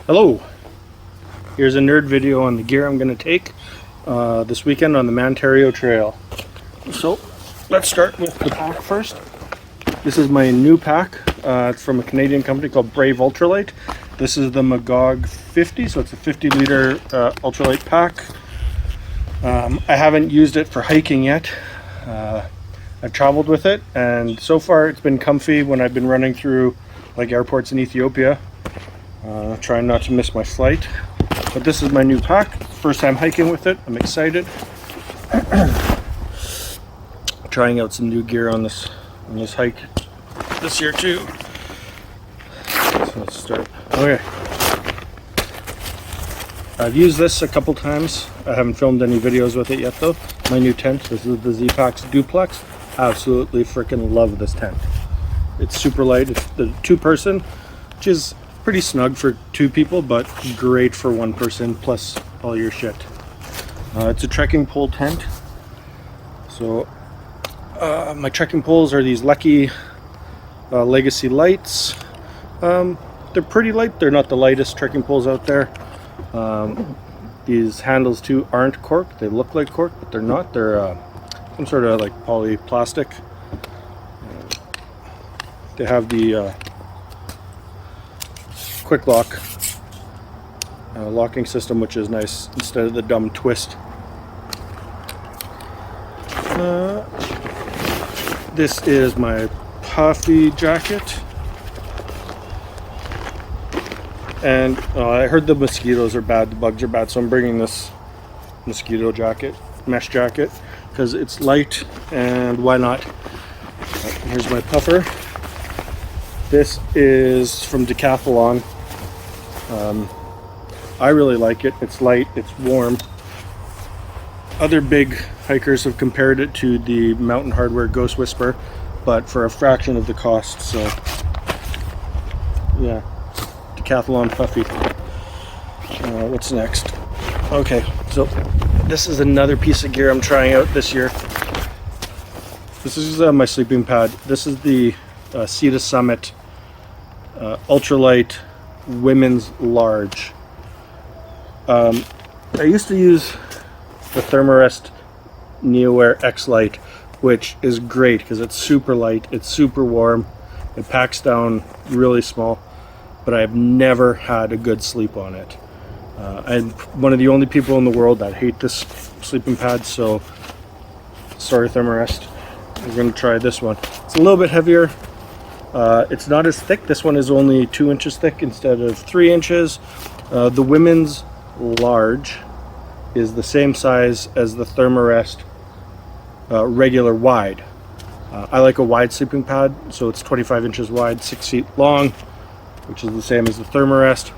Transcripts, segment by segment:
Hello, here's a nerd video on the gear I'm going to take this weekend on the Mantario Trail. So let's start with the pack first. This is my new pack. It's from a Canadian company called Brave Ultralight. This is the Magog 50, so it's a 50-liter ultralight pack. I haven't used it for hiking yet. I've traveled with it, and so far it's been comfy when I've been running through like airports in Ethiopia. Trying not to miss my flight. But this is my new pack. First time hiking with it. I'm excited. Trying out some new gear on this hike this year too. So let's start. Okay. I've used this a couple times. I haven't filmed any videos with it yet though. My new tent. This is the Z-Pax Duplex. Absolutely freaking love this tent. It's super light. It's the two-person, which is pretty snug for two people, but great for one person plus all your shit. It's a trekking pole tent. So my trekking poles are these Lucky Legacy lights. They're pretty light. They're not the lightest trekking poles out there. These handles too aren't cork. They look like cork, but they're not. They're some sort of like polyplastic. They have the quick lock locking system, which is nice instead of the dumb twist. This is my puffy jacket, and I heard the mosquitoes are bad, the bugs are bad, so I'm bringing this mosquito jacket, mesh jacket, because it's light and why not. Here's my puffer. This is from Decathlon. I really like it. It's light, it's warm. Other big hikers have compared it to the Mountain Hardwear Ghost Whisper, but for a fraction of the cost. So yeah, Decathlon puffy. What's next? Okay, so this is another piece of gear I'm trying out this year. This is my sleeping pad. This is the Sea Summit ultralight women's large. I used to use the Thermarest NeoAir X Lite, which is great because it's super light, it's super warm, it packs down really small, but I've never had a good sleep on it. I'm one of the only people in the world that hate this sleeping pad, so sorry Thermarest. We're going to try this one. It's a little bit heavier. It's not as thick. This one is only 2 inches thick instead of 3 inches. The women's large is the same size as the Thermarest regular wide. I like a wide sleeping pad, so it's 25 inches wide, 6 feet long, which is the same as the Thermarest.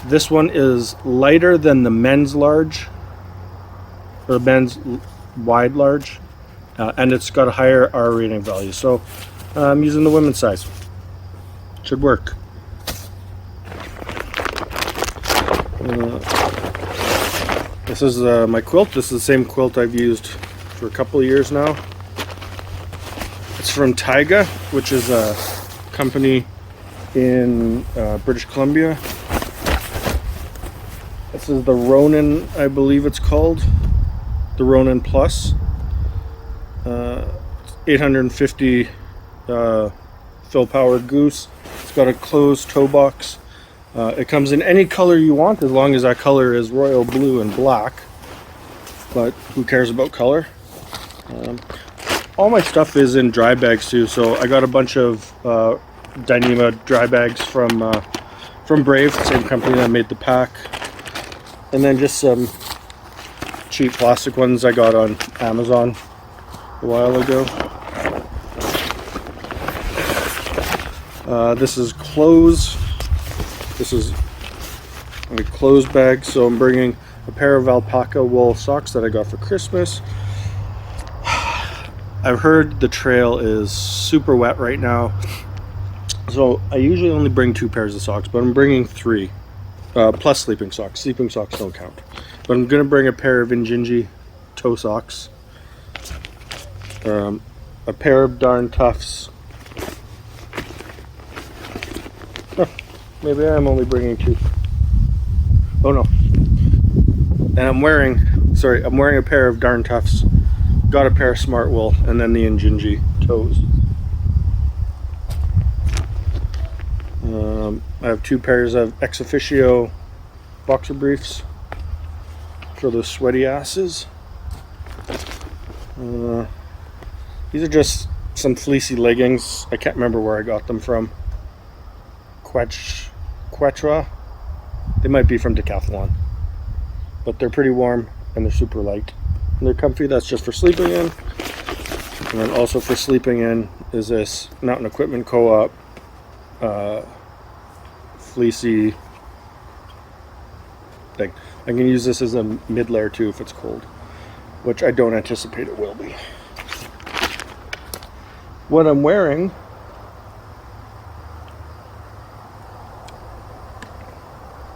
This one is lighter than the men's large, or men's wide large, and it's got a higher R rating value. So I'm using the women's size. Should work. This is my quilt. This is the same quilt I've used for a couple of years now. It's from Taiga, which is a company in British Columbia. This is the Ronin, I believe it's called. The Ronin Plus. 850 fill powered goose. It's got a closed toe box. It comes in any color you want, as long as that color is royal blue and black, but who cares about color? All my stuff is in dry bags too, so I got a bunch of Dyneema dry bags from Brave, the same company that made the pack, and then just some cheap plastic ones I got on Amazon a while ago. This is clothes. This is a clothes bag, so I'm bringing a pair of alpaca wool socks that I got for Christmas. I've heard the trail is super wet right now, so I usually only bring 2 pairs of socks, but I'm bringing 3, plus sleeping socks. Sleeping socks don't count. But I'm going to bring a pair of Injinji toe socks, a pair of Darn Toughs maybe I'm only bringing 2. Oh no. And I'm wearing a pair of Darn Toughs, got a pair of Smart Wool, and then the Injinji toes. I have 2 pairs of Ex Officio boxer briefs for those sweaty asses. These are just some fleecy leggings. I can't remember where I got them from. Quechua. They might be from Decathlon. But they're pretty warm and they're super light. And they're comfy. That's just for sleeping in. And then also for sleeping in is this Mountain Equipment Co-op fleecy thing. I can use this as a mid-layer too if it's cold, which I don't anticipate it will be. What I'm wearing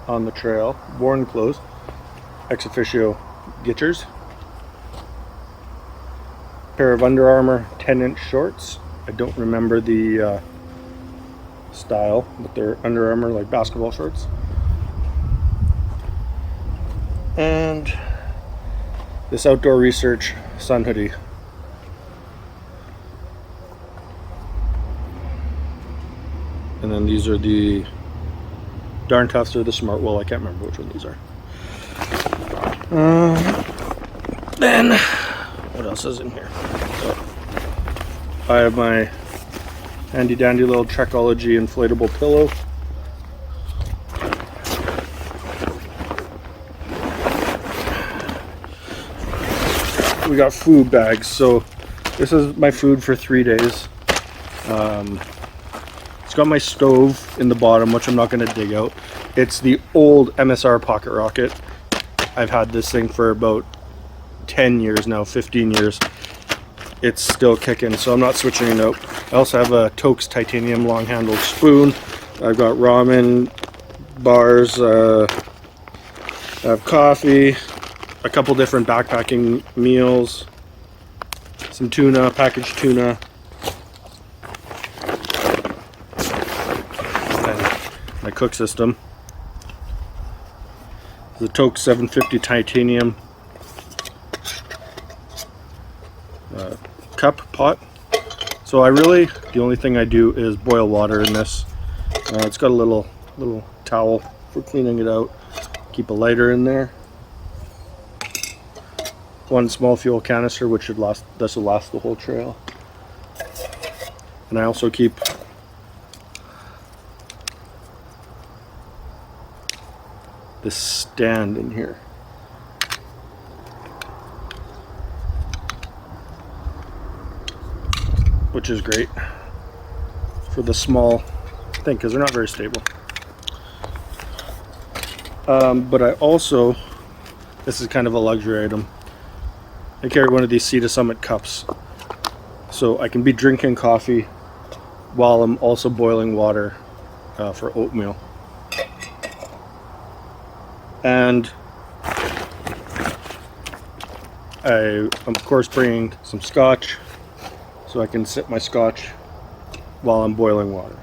on the trail, worn clothes, Ex Officio Gitchers, pair of Under Armour 10-inch shorts. I don't remember the style, but they're Under Armour like basketball shorts. And this Outdoor Research sun hoodie. And then these are the Darn Toughs or the Smart Wool. I can't remember which one these are. Then, what else is in here? So, I have my handy dandy little Trekology inflatable pillow. We got food bags, so this is my food for 3 days. It's got my stove in the bottom, which I'm not going to dig out. It's the old MSR Pocket Rocket. I've had this thing for about 10 years now, 15 years. It's still kicking, so I'm not switching it out. I also have a Tokes titanium long-handled spoon. I've got ramen bars. I have coffee, a couple different backpacking meals, some tuna, packaged tuna, and my cook system. The Toke 750 titanium cup pot. So the only thing I do is boil water in this. It's got a little towel for cleaning it out. Keep a lighter in there. One small fuel canister, which this will last the whole trail. And I also keep this stand in here. Which is great for the small thing because they're not very stable. But I also, this is kind of a luxury item, I carry one of these Sea to Summit cups. So I can be drinking coffee while I'm also boiling water for oatmeal. And I'm of course bringing some scotch so I can sip my scotch while I'm boiling water.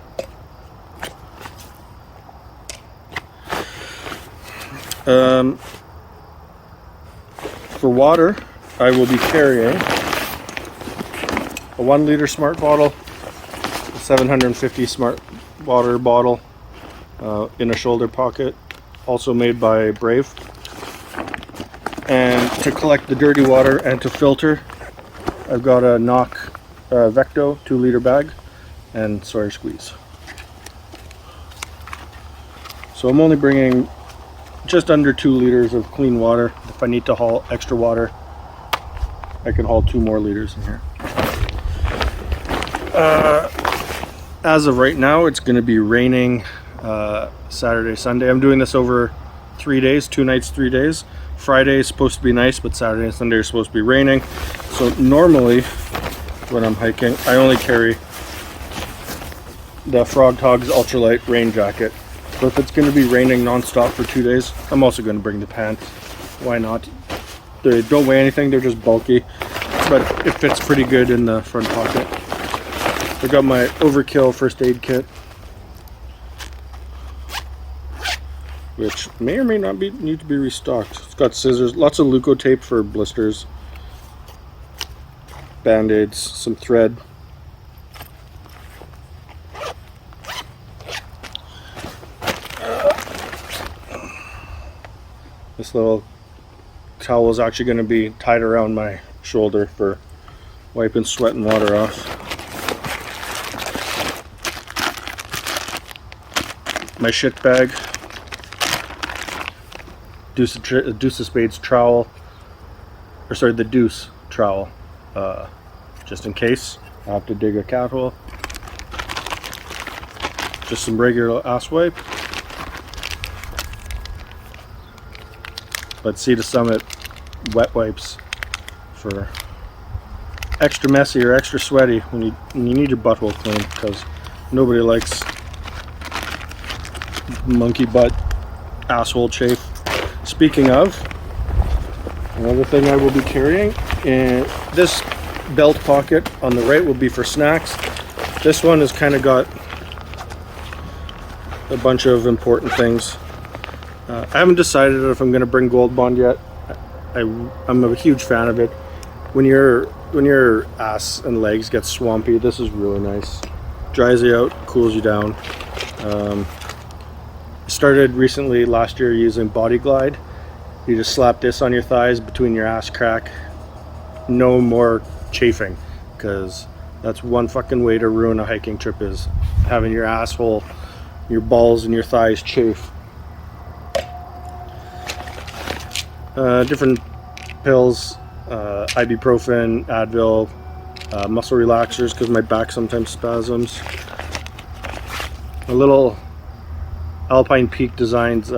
For water, I will be carrying a 1 liter smart bottle, a 750 smart water bottle in a shoulder pocket, also made by Brave. And to collect the dirty water and to filter, I've got a Knock Vecto 2 liter bag and Sawyer Squeeze. So I'm only bringing just under 2 liters of clean water. If I need to haul extra water, I can haul 2 more liters in here. As of right now, it's going to be raining Saturday, Sunday. I'm doing this over 3 days, 2 nights, 3 days. Friday is supposed to be nice, but Saturday and Sunday are supposed to be raining. So normally, when I'm hiking, I only carry the Frog Togs ultralight rain jacket. But if it's going to be raining non-stop for 2 days, I'm also going to bring the pants. Why not? They don't weigh anything, they're just bulky, but it fits pretty good in the front pocket. I got my Overkill first aid kit. which may or may not need to be restocked. It's got scissors, lots of leukotape for blisters, band-aids, some thread. This little towel is actually going to be tied around my shoulder for wiping sweat and water off. My shit bag, Deuce of Spades trowel, or sorry, the Deuce trowel, just in case I have to dig a cat hole. Just some regular ass wipe. But Sea to Summit wet wipes for extra messy or extra sweaty when you need your butthole cleaned, because nobody likes monkey butt asshole chafe. Speaking of, another thing I will be carrying, in this belt pocket on the right will be for snacks. This one has kind of got a bunch of important things. I haven't decided if I'm going to bring Gold Bond yet. I'm a huge fan of it. When your ass and legs get swampy, this is really nice. Dries you out, cools you down. I started recently last year using Body Glide. You just slap this on your thighs between your ass crack. No more chafing, because that's one fucking way to ruin a hiking trip, is having your asshole, your balls and your thighs chafe. Different pills, ibuprofen, Advil, muscle relaxers because my back sometimes spasms. A little Alpine Peak Designs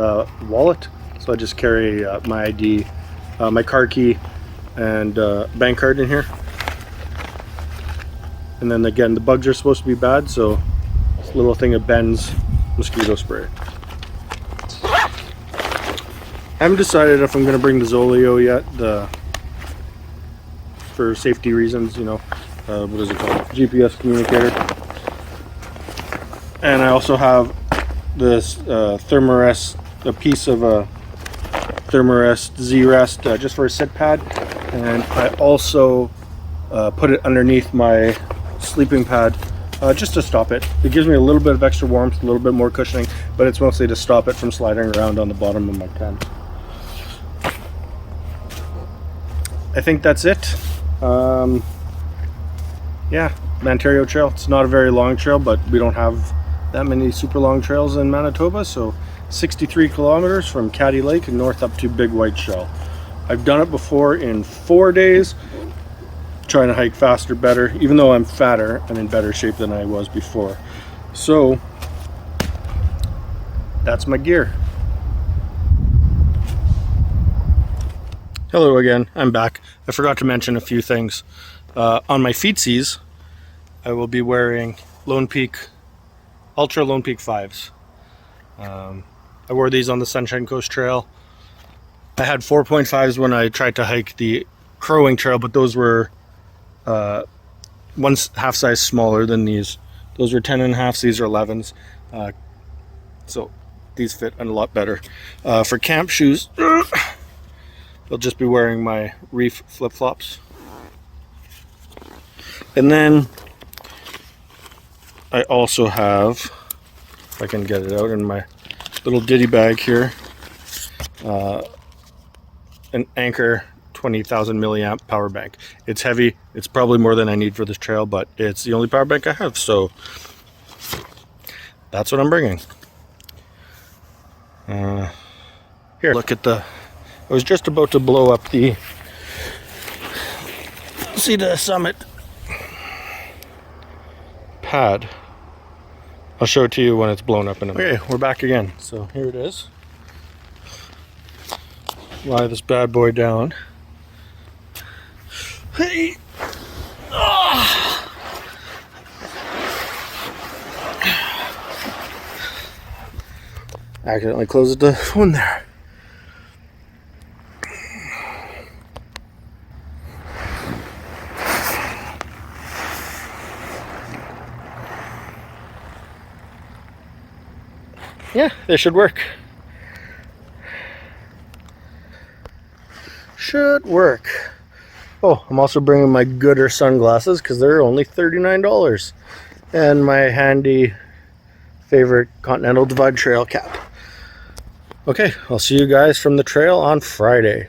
wallet, so I just carry my ID, my car key, and bank card in here. And then again, the bugs are supposed to be bad, so this little thing of Ben's mosquito spray. I haven't decided if I'm going to bring the Zoleo yet, for safety reasons, you know, what is it called? GPS communicator. And I also have this Thermarest, a piece of a Thermarest Z-Rest just for a sit pad. And I also put it underneath my sleeping pad just to stop it. It gives me a little bit of extra warmth, a little bit more cushioning, but it's mostly to stop it from sliding around on the bottom of my tent. I think that's it. Yeah, Mantario Trail. It's not a very long trail, but we don't have that many super long trails in Manitoba, so 63 kilometers from Caddy Lake and north up to Big White Shell. I've done it before in 4 days, trying to hike faster, better, even though I'm fatter and in better shape than I was before. So that's my gear. Hello again, I'm back. I forgot to mention a few things. On my feetsies, I will be wearing Lone Peak, Ultra Lone Peak 5s. I wore these on the Sunshine Coast Trail. I had 4.5s when I tried to hike the Crowing Trail, but those were one half size smaller than these. Those were 10.5s, these are 11s. So these fit a lot better. For camp shoes, I'll just be wearing my Reef flip-flops. And then I also have, if I can get it out in my little ditty bag here, an Anchor 20,000 milliamp power bank. It's heavy. It's probably more than I need for this trail, but it's the only power bank I have, so that's what I'm bringing. Here, look at the, I was just about to blow up the Sea to Summit pad. I'll show it to you when it's blown up in a minute. Okay, we're back again. So here it is. Lie this bad boy down. Hey! Oh! Accidentally closed the phone there. Yeah, this should work. should work. Oh, I'm also bringing my Gooder sunglasses because they're only $39. And my handy favorite Continental Divide Trail cap. Okay, I'll see you guys from the trail on Friday.